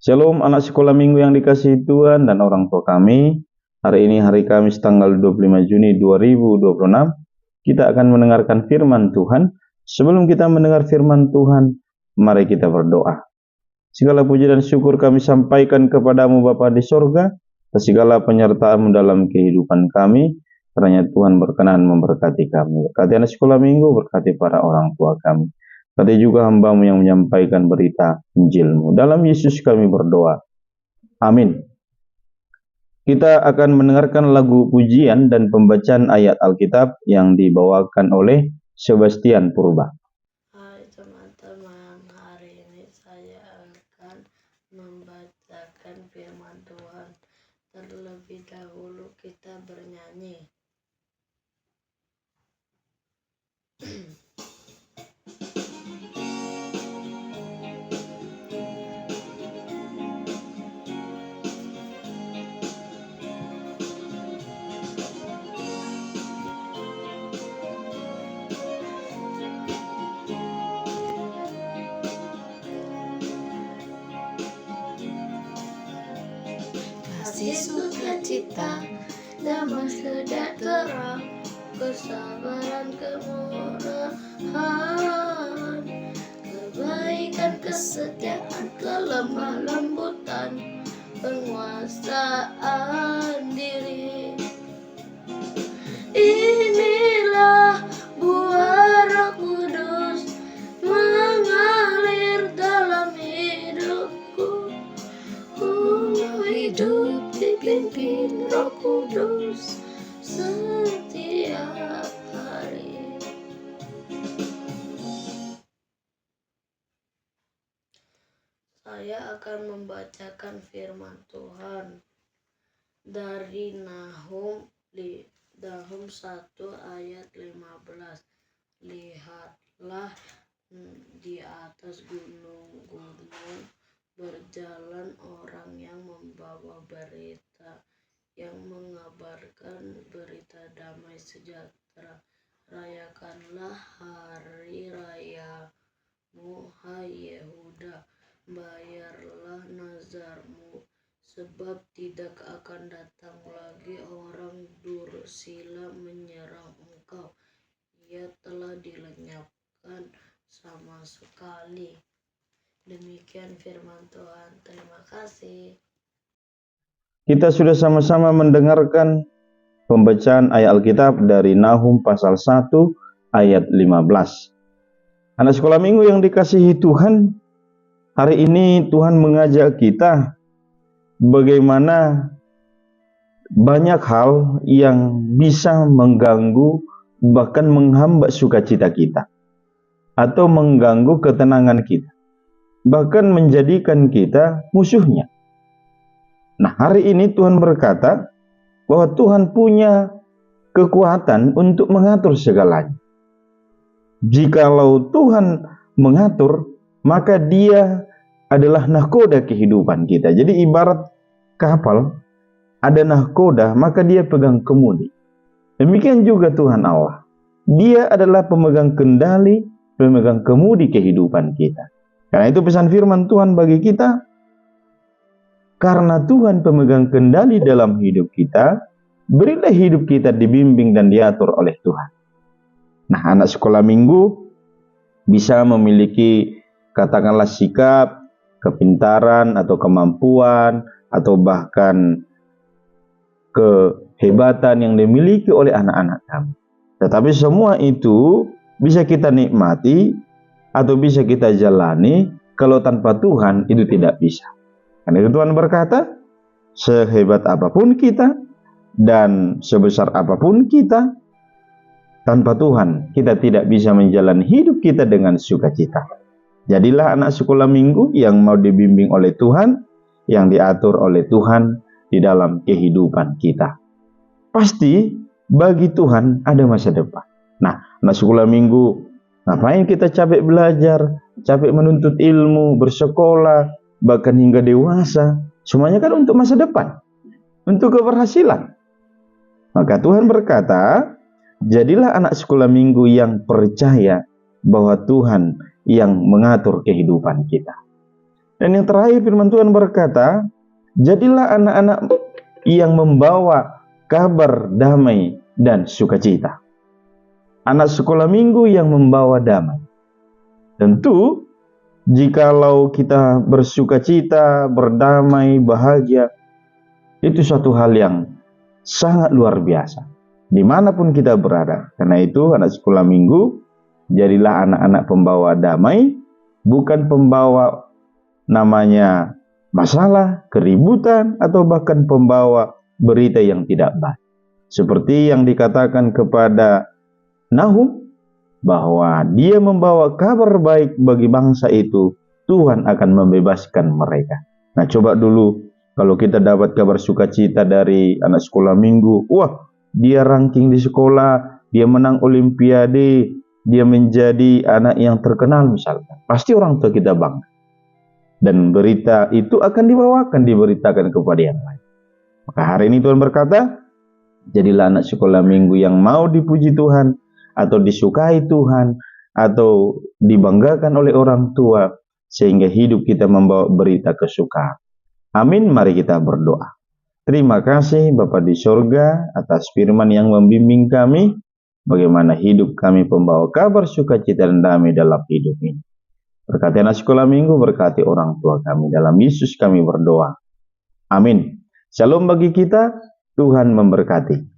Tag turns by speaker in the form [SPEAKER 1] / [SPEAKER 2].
[SPEAKER 1] Shalom anak sekolah minggu yang dikasihi Tuhan dan orang tua kami. Hari ini hari Kamis tanggal 25 Juni 2026. Kita akan mendengarkan firman Tuhan. Sebelum kita mendengar firman Tuhan, mari kita berdoa. Segala puji dan syukur kami sampaikan kepadamu Bapa di sorga, atas segala penyertaan-Mu dalam kehidupan kami. Karena Tuhan berkenan memberkati kami. Berkati anak sekolah minggu, berkati para orang tua kami. Berkati juga hamba-Mu yang menyampaikan berita Injil-Mu. Dalam Yesus kami berdoa. Amin. Kita akan mendengarkan lagu pujian dan pembacaan ayat Alkitab yang dibawakan oleh Sebastian Purba.
[SPEAKER 2] Hai teman-teman, hari ini saya akan membacakan firman Tuhan. Terlebih dahulu kita bernyanyi. Kasih sukacita, damai sejahtera, kesabaran, kemurahan, kebaikan, kesetiaan, kelemah lembutan, penguasaan diri. Inilah buah Roh Kudus mengalir dalam hidupku. Ku mau hidup dipimpin Roh Kudus setiap hari. Saya akan membacakan firman Tuhan dari Nahum 1 ayat 15. Lihatlah, di atas gunung-gunung berjalan orang yang membawa berita, yang mengabarkan berita damai sejahtera. Rayakanlah hari rayamu, hai Yehuda, bayarlah nazarmu, sebab tidak akan datang lagi orang dursila menyerang engkau. Ia telah dilenyapkan sama sekali. Demikian firman Tuhan. Terima kasih.
[SPEAKER 1] Kita sudah sama-sama mendengarkan pembacaan ayat Alkitab dari Nahum pasal 1 ayat 15. Anak sekolah minggu yang dikasihi Tuhan, hari ini Tuhan mengajak kita bagaimana banyak hal yang bisa mengganggu bahkan menghambat sukacita kita atau mengganggu ketenangan kita, bahkan menjadikan kita musuhnya. Nah, hari ini Tuhan berkata bahwa Tuhan punya kekuatan untuk mengatur segalanya. Jikalau Tuhan mengatur, maka Dia adalah nahkoda kehidupan kita. Jadi ibarat kapal, ada nahkoda, maka dia pegang kemudi. Demikian juga Tuhan Allah. Dia adalah pemegang kendali, pemegang kemudi kehidupan kita. Karena itu pesan firman Tuhan bagi kita, karena Tuhan pemegang kendali dalam hidup kita, berilah hidup kita dibimbing dan diatur oleh Tuhan. Nah, anak sekolah minggu bisa memiliki katakanlah sikap, kepintaran atau kemampuan atau bahkan kehebatan yang dimiliki oleh anak-anak kami. Tetapi semua itu bisa kita nikmati atau bisa kita jalani, kalau tanpa Tuhan itu tidak bisa. Karena itu Tuhan berkata, sehebat apapun kita dan sebesar apapun kita, tanpa Tuhan kita tidak bisa menjalani hidup kita dengan sukacita. Jadilah anak sekolah minggu yang mau dibimbing oleh Tuhan, yang diatur oleh Tuhan di dalam kehidupan kita. Pasti bagi Tuhan ada masa depan. Nah, anak sekolah minggu, ngapain kita capek belajar, capek menuntut ilmu, bersekolah, bahkan hingga dewasa? Semuanya kan untuk masa depan, untuk keberhasilan. Maka Tuhan berkata, jadilah anak sekolah minggu yang percaya bahwa Tuhan yang mengatur kehidupan kita. Dan yang terakhir firman Tuhan berkata, jadilah anak-anak yang membawa kabar damai dan sukacita. Anak sekolah minggu yang membawa damai. Tentu, jikalau kita bersukacita, berdamai, bahagia, itu suatu hal yang sangat luar biasa. Dimanapun kita berada. Karena itu, anak sekolah minggu, jadilah anak-anak pembawa damai, bukan pembawa namanya masalah, keributan, atau bahkan pembawa berita yang tidak baik. Seperti yang dikatakan kepada Nahum, bahwa dia membawa kabar baik bagi bangsa itu, Tuhan akan membebaskan mereka. Nah, coba dulu kalau kita dapat kabar sukacita dari anak sekolah minggu, wah, dia ranking di sekolah, dia menang olimpiade, dia menjadi anak yang terkenal misalkan. Pasti orang tua kita bangga. Dan berita itu akan diberitakan kepada yang lain. Maka hari ini Tuhan berkata, jadilah anak sekolah minggu yang mau dipuji Tuhan, atau disukai Tuhan, atau dibanggakan oleh orang tua, sehingga hidup kita membawa berita kesukaan. Amin, mari kita berdoa. Terima kasih Bapa di sorga atas firman yang membimbing kami, bagaimana hidup kami pembawa kabar sukacita dan damai dalam hidup ini. Berkati anak sekolah minggu, berkati orang tua kami, dalam Yesus kami berdoa. Amin. Shalom bagi kita, Tuhan memberkati.